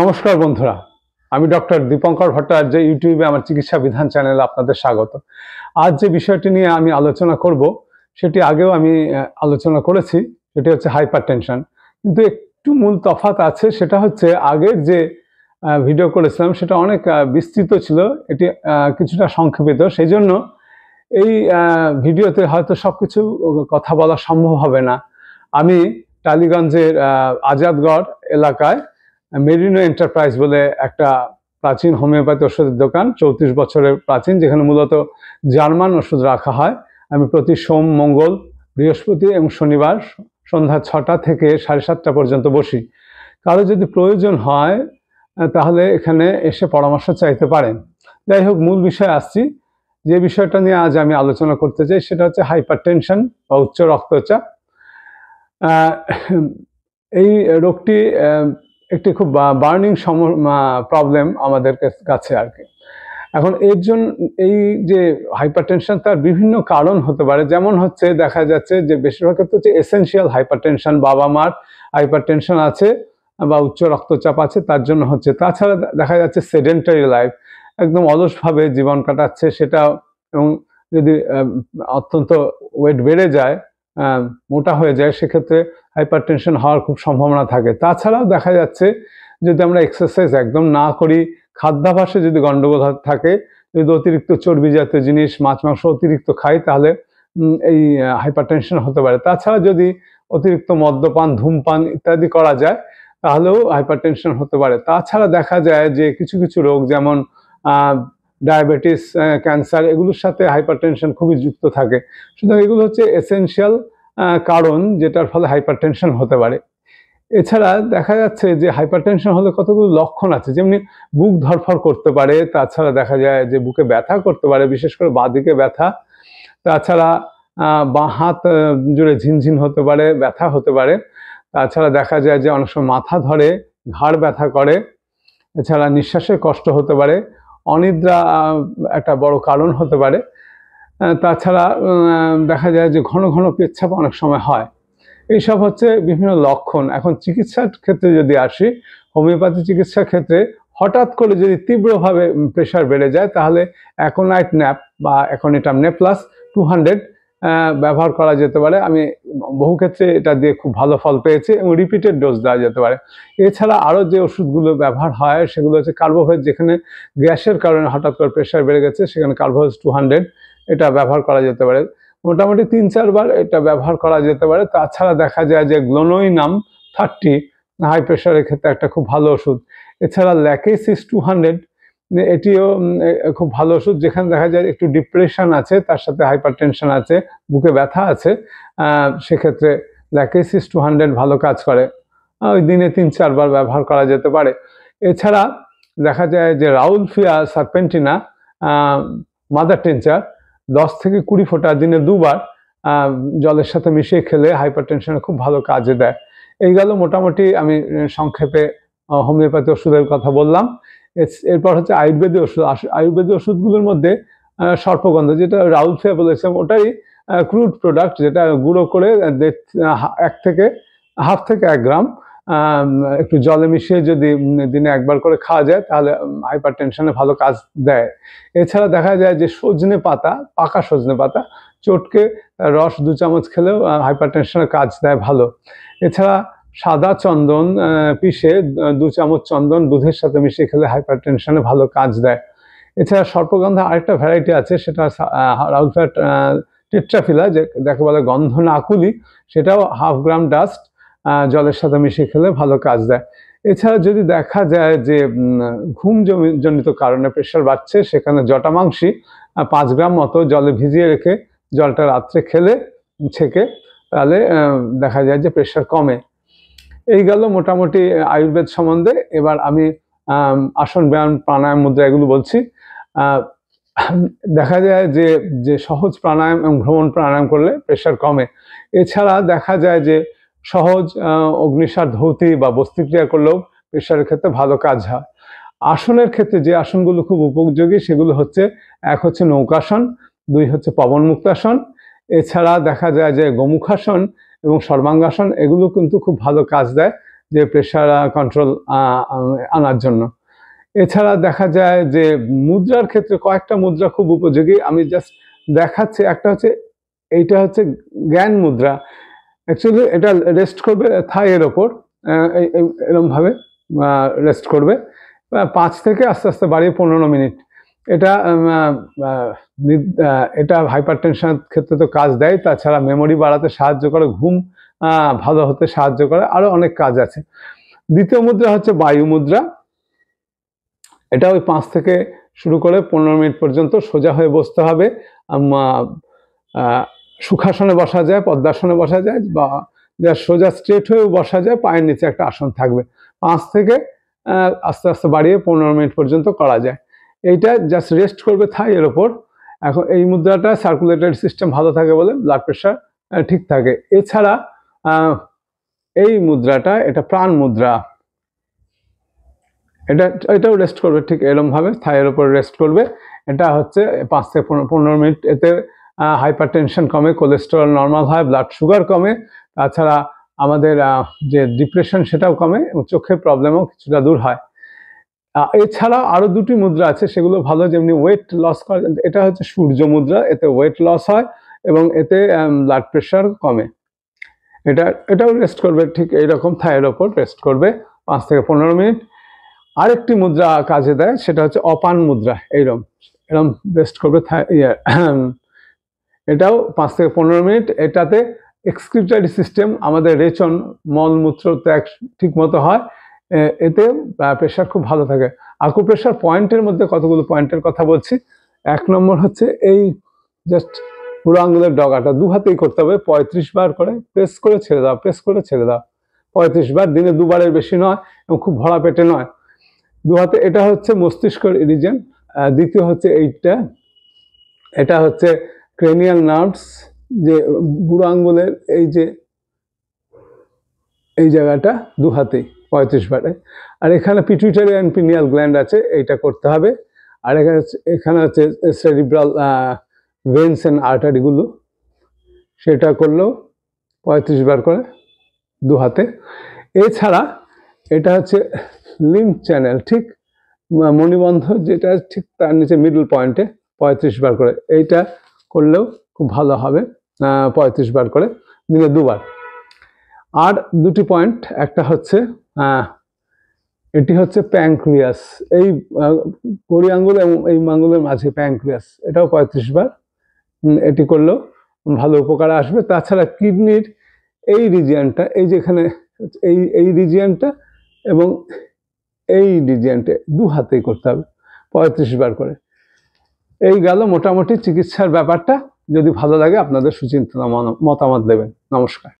নমস্কার বন্ধুরা, আমি ডক্টর দীপঙ্কর ভট্টাচার্য। ইউটিউবে আমার চিকিৎসা বিধান চ্যানেলে আপনাদের স্বাগত। আজ যে বিষয়টি নিয়ে আমি আলোচনা করব সেটি আগেও আমি আলোচনা করেছি, সেটি হচ্ছে হাইপারটেনশন। কিন্তু একটু মূল তফাৎ আছে, সেটা হচ্ছে আগের যে ভিডিও করেছিলাম সেটা অনেক বিস্তৃত ছিল, এটি কিছুটা সংক্ষেপিত। সেই জন্য এই ভিডিওতে হয়তো সবকিছু কথা বলা সম্ভব হবে না। আমি টালিগঞ্জের আজাদগড় এলাকায় মেরিনো এন্টারপ্রাইজ বলে একটা প্রাচীন হোমিওপ্যাথি ওষুধের দোকান, 34 বছরের প্রাচীন, যেখানে মূলত জার্মান ওষুধ রাখা হয়। আমি প্রতি সোম, মঙ্গল, বৃহস্পতি এবং শনিবার সন্ধ্যা 6টা থেকে 7:30 পর্যন্ত বসি। কারো যদি প্রয়োজন হয় তাহলে এখানে এসে পরামর্শ চাইতে পারেন। যাই হোক, মূল বিষয়ে আসছি। যে বিষয়টা নিয়ে আজ আমি আলোচনা করতে চাই সেটা হচ্ছে হাইপারটেনশন বা উচ্চ রক্তচাপ। এই রোগটি একটি খুব বার্নিং প্রবলেম আমাদের কাছে আর কি। এখন এর জন্য এই যে হাইপারটেনশন, তার বিভিন্ন কারণ হতে পারে। যেমন হচ্ছে, দেখা যাচ্ছে যে বেশিরভাগ ক্ষেত্রে হচ্ছে এসেনশিয়াল হাইপারটেনশন, বাবা মার হাইপারটেনশন আছে বা উচ্চ রক্তচাপ আছে, তার জন্য হচ্ছে। তাছাড়া দেখা যাচ্ছে সেডেন্টারি লাইফ, একদম অলসভাবে জীবন কাটাচ্ছে সেটা, এবং যদি অত্যন্ত ওয়েট বেড়ে যায়, মোটা হয়ে যায়, সেক্ষেত্রে হাইপারটেনশন হওয়ার খুব সম্ভাবনা থাকে। তাছাড়াও দেখা যাচ্ছে যদি আমরা এক্সারসাইজ একদম না করি, খাদ্যাভ্যাসে যদি গন্ডগোল থাকে, যদি অতিরিক্ত চর্বি জাতীয় জিনিস, মাছ মাংস অতিরিক্ত খাই, তাহলে এই হাইপারটেনশন হতে পারে। তাছাড়া যদি অতিরিক্ত মদ্যপান, ধূমপান ইত্যাদি করা যায়, তাহলেও হাইপারটেনশন হতে পারে। তাছাড়া দেখা যায় যে কিছু কিছু রোগ, যেমন ডায়াবেটিস, ক্যান্সার, এগুলোর সাথে হাইপারটেনশন খুবই যুক্ত থাকে। সুতরাং এগুলো হচ্ছে এসেনশিয়াল কারণ যেটার ফলে হাইপারটেনশন হতে পারে। এছাড়া দেখা যাচ্ছে যে হাইপারটেনশন হলে কতগুলো লক্ষণ আছে, যেমনি বুক ধড়ফড় করতে পারে, তাছাড়া দেখা যায় যে বুকে ব্যথা করতে পারে, বিশেষ করে বাঁদিকে ব্যথা। তাছাড়া বাঁ হাত জুড়ে ঝিনঝিন হতে পারে, ব্যথা হতে পারে। তাছাড়া দেখা যায় যে অনেক সময় মাথা ধরে, ঘাড় ব্যথা করে। এছাড়া নিঃশ্বাসের কষ্ট হতে পারে, অনিদ্রা একটা বড় কারণ হতে পারে। তাছাড়া দেখা যায় যে ঘন ঘন পেচ্ছাপ অনেক সময় হয়। এইসব হচ্ছে বিভিন্ন লক্ষণ। এখন চিকিৎসার ক্ষেত্রে যদি আসি, হোমিওপ্যাথি চিকিৎসার ক্ষেত্রে হঠাৎ করে যদি তীব্রভাবে প্রেশার বেড়ে যায়, তাহলে অ্যাকোনাইট ন্যাপ বা অ্যাকোনিটাম নেপ্লাস 200 ব্যবহার করা যেতে পারে। আমি বহু ক্ষেত্রে এটা দিয়ে খুব ভালো ফল পেয়েছি, এবং রিপিটেড ডোজ দেওয়া যেতে পারে। এছাড়া আরও যে ওষুধগুলো ব্যবহার হয় সেগুলো হচ্ছে কার্বোভেজ, যেখানে গ্যাসের কারণে হঠাৎ করে প্রেশার বেড়ে গেছে, সেখানে কার্বোভেজ 200 এটা ব্যবহার করা যেতে পারে। মোটামুটি 3-4 বার এটা ব্যবহার করা যেতে পারে। তাছাড়া দেখা যায় যে গ্লোনোইনাম 30 হাই প্রেশারের ক্ষেত্রে একটা খুব ভালো ওষুধ। এছাড়া ল্যাকেসিস 200, এটিও খুব ভালো ওষুধ। যেখানে দেখা যায় একটু ডিপ্রেশন আছে, তার সাথে হাইপারটেনশন আছে, বুকে ব্যথা আছে, সেক্ষেত্রে ল্যাকেসিস 200 ভালো কাজ করে। ওই দিনে 3-4 বার ব্যবহার করা যেতে পারে। এছাড়া দেখা যায় যে রাউলফিয়া সার্পেন্টিনা মাদার টিনচার 10 থেকে 20 ফোঁটা দিনে 2 বার জলের সাথে মিশিয়ে খেলে হাইপারটেনশনে খুব ভালো কাজে দেয়। এই গেল মোটামুটি আমি সংক্ষেপে হোমিওপ্যাথি ওষুধের কথা বললাম। এরপর হচ্ছে আয়ুর্বেদিক ওষুধ। আয়ুর্বেদিক ওষুধগুলোর মধ্যে সর্পগন্ধ, যেটা রাউলফিয়া বলেছিলাম, ওটাই ক্রুড প্রোডাক্ট, যেটা গুঁড়ো করে 1/2 থেকে 1 গ্রাম একটু জলে মিশিয়ে যদি দিনে 1 বার করে খাওয়া যায়, তাহলে হাইপারটেনশনে ভালো কাজ দেয়। এছাড়া দেখা যায় যে সজনে পাতা, পাকা সজনে পাতা চটকে রস 2 চামচ খেলেও হাইপারটেনশনের কাজ দেয় ভালো। এছাড়া সাদা চন্দন পিষে 2 চামচ চন্দন দুধের সাথে মিশিয়ে খেলে হাইপারটেনশনে ভালো কাজ দেয়। এছাড়া সর্পগন্ধা আরেকটা ভ্যারাইটি আছে, সেটা রাউলফিয়া টেট্রাফিলা, যাকে বলে গন্ধনাকুলি, সেটাও 1/2 গ্রাম ডাস্ট জলের সাথে মিশিয়ে খেলে ভালো কাজ দেয়। এছাড়া যদি দেখা যায় যে ঘুম জনিত কারণে প্রেশার বাড়ছে, সেখানে জটামাংসী 5 গ্রাম মতো জলে ভিজিয়ে রেখে জলটা রাত্রে খেলে ছেঁকে, তাহলে দেখা যায় যে প্রেশার কমে। এই গেল মোটামুটি আয়ুর্বেদ সম্বন্ধে। এবার আমি আসন, ব্যায়াম, প্রাণায়াম, মুদ্রা এগুলো বলছি। দেখা যায় যে সহজ প্রাণায়াম এবং ভ্রমণ প্রাণায়াম করলে প্রেশার কমে। এছাড়া দেখা যায় যে সহজ অগ্নিসার ধৌতি বা বস্তিক্রিয়া করলেও প্রেশারের ক্ষেত্রে ভালো কাজ হয়। আসনের ক্ষেত্রে যে আসনগুলো খুব উপযোগী সেগুলো হচ্ছে, 1 হচ্ছে নৌকাসন, 2 হচ্ছে পবন মুক্তাসন। এছাড়া দেখা যায় যে গোমুখাসন এবং সর্বাঙ্গাসন, এগুলো কিন্তু খুব ভালো কাজ দেয় যে প্রেশার কন্ট্রোল আনার জন্য। এছাড়া দেখা যায় যে মুদ্রার ক্ষেত্রে কয়েকটা মুদ্রা খুব উপযোগী, আমি জাস্ট দেখাচ্ছি। একটা হচ্ছে এইটা হচ্ছে জ্ঞান মুদ্রা। অ্যাকচুয়ালি এটা রেস্ট করবে থাইয়ের ওপর, এরকমভাবে রেস্ট করবে 5 থেকে আস্তে আস্তে বাড়িয়ে 15 মিনিট। এটা এটা হাইপার টেনশনের ক্ষেত্রে তো কাজ দেয়, তাছাড়া মেমোরি বাড়াতে সাহায্য করে, ঘুম ভালো হতে সাহায্য করে, আরও অনেক কাজ আছে। দ্বিতীয় মুদ্রা হচ্ছে বায়ু মুদ্রা। এটা ওই 5 থেকে শুরু করে 15 মিনিট পর্যন্ত সোজা হয়ে বসতে হবে। সুখাসনে বসা যায়, পদ্মাসনে বসা যায়, বা সোজা স্ট্রেট হয়েও বসা যায়, পায়ের নিচে একটা আসন থাকবে। 5 থেকে আস্তে আস্তে বাড়িয়ে 15 মিনিট পর্যন্ত করা যায়। এইটা জাস্ট রেস্ট করবে থাইয়ের ওপর। এখন এই মুদ্রাটা সার্কুলেটরি সিস্টেম ভালো থাকে বলে ব্লাড প্রেশার ঠিক থাকে। এছাড়া এই মুদ্রাটা এটা প্রাণ মুদ্রা। এটাও রেস্ট করবে ঠিক এরকমভাবে থাইয়ের ওপর রেস্ট করবে। এটা হচ্ছে 5 থেকে 15 মিনিট। এতে হাইপার টেনশন কমে, কোলেস্টেরল নর্মাল হয়, ব্লাড সুগার কমে, তাছাড়া আমাদের যে ডিপ্রেশন সেটাও কমে, এবং চোখের প্রবলেমও কিছুটা দূর হয়। এছাড়া আরও দুটি মুদ্রা আছে, সেগুলো ভালো, যেমনি ওয়েট লস করে। এটা হচ্ছে সূর্য মুদ্রা, এতে ওয়েট লস হয় এবং এতে ব্লাড প্রেশার কমে। এটাও রেস্ট করবে ঠিক এইরকম থাইয়ের ওপর রেস্ট করবে 5 থেকে 15 মিনিট। আরেকটি মুদ্রা কাজে দেয়, সেটা হচ্ছে অপান মুদ্রা। এরম রেস্ট করবে এটাও 5 থেকে 15 মিনিট। এটাতে এক্সক্রিটরি সিস্টেম, আমাদের রেচন মলমূত্র ত্যাগ ঠিক মতো হয়, এতে প্রেশার খুব ভালো থাকে। আকুপ্রেশার পয়েন্টের মধ্যে কতগুলো পয়েন্টের কথা বলছি। 1 নম্বর হচ্ছে এই জাস্ট বুড়ো আঙুলের ডগাটা 2 হাতেই করতে হবে, 35 বার করে প্রেস করে ছেড়ে দাও, প্রেস করে ছেড়ে দাও 35 বার, দিনে 2 বারের বেশি নয়, এবং খুব ভরা পেটে নয়, 2 হাতে। এটা হচ্ছে মস্তিষ্ক রিজন। দ্বিতীয় হচ্ছে এইটা, এটা হচ্ছে ক্রেনিয়াল নার্ভস, যে বুড়ো আঙ্গুলের এই যে এই জায়গাটা 2 হাতেই 35 বারে। আর এখানে পিটুইটারি অ্যান্ড পিনিয়াল গ্ল্যান্ড আছে, এইটা করতে হবে। আর এখানে হচ্ছে সেরিব্রাল ভেন্স অ্যান্ড আর্টারিগুলো, সেটা করলেও 35 বার করে 2 হাতে। এছাড়া এটা হচ্ছে লিম্ফ চ্যানেল, ঠিক মণিবন্ধ যেটা ঠিক তার নিচে মিডল পয়েন্টে 35 বার করে, এইটা করলেও খুব ভালো হবে 35 বার করে, দিনে 2 বার। আর দুটি পয়েন্ট, একটা হচ্ছে এটি হচ্ছে প্যাঙ্ক্রিয়াস, এই কড়ি আঙ্গুল এবং এই আঙ্গুলের মাঝে প্যাঙ্ক্রিয়াস, এটাও 35 বার, এটি করলেও ভালো উপকার আসবে। তাছাড়া কিডনির এই রিজিয়নটা, এই যেখানে এই রিজিয়নটা এবং এই রিজিয়নটা 2 হাতেই করতে হবে 35 বার করে। এই গেল মোটামুটি চিকিৎসার ব্যাপারটা। যদি ভালো লাগে আপনাদের সুচিন্তিত মতামত দেবেন। নমস্কার।